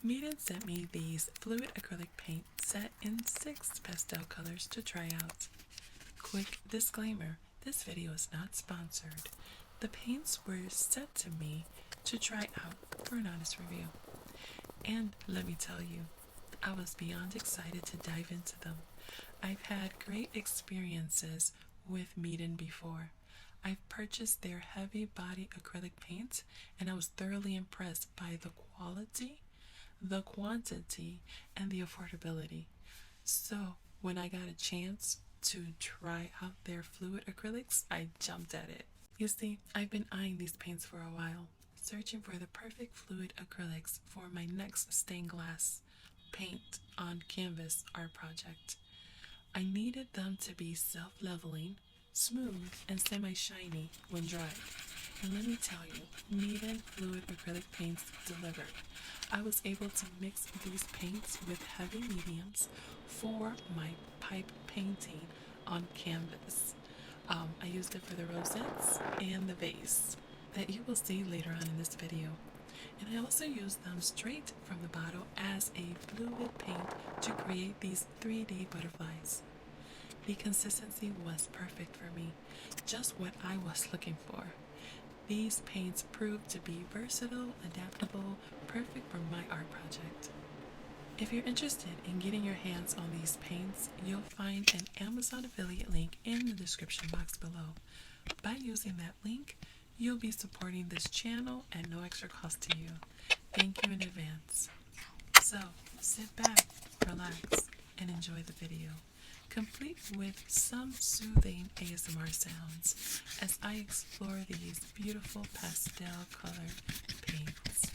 Meeden sent me these fluid acrylic paint set in 6 pastel colors to try out. Quick disclaimer, this video is not sponsored. The paints were sent to me to try out for an honest review. And let me tell you, I was beyond excited to dive into them. I've had great experiences with Meeden before. I've purchased their heavy body acrylic paint and I was thoroughly impressed by the quality, the quantity, and the affordability. So when I got a chance to try out their fluid acrylics, I jumped at it. You see, I've been eyeing these paints for a while, searching for the perfect fluid acrylics for my next stained glass paint on canvas art project. I needed them to be self-leveling, smooth, and semi-shiny when dry. And let me tell you, Meeden fluid acrylic paints delivered. I was able to mix these paints with heavy mediums for my pipe painting on canvas. I used it for the rosettes and the vase that you will see later on in this video. And I also used them straight from the bottle as a fluid paint to create these 3D butterflies. The consistency was perfect for me, just what I was looking for. These paints proved to be versatile, adaptable, perfect for my art project. If you're interested in getting your hands on these paints, you'll find an Amazon affiliate link in the description box below. By using that link, you'll be supporting this channel at no extra cost to you. Thank you in advance. So, sit back, relax, and enjoy the video, complete with some soothing ASMR sounds as I explore these beautiful pastel colored paints.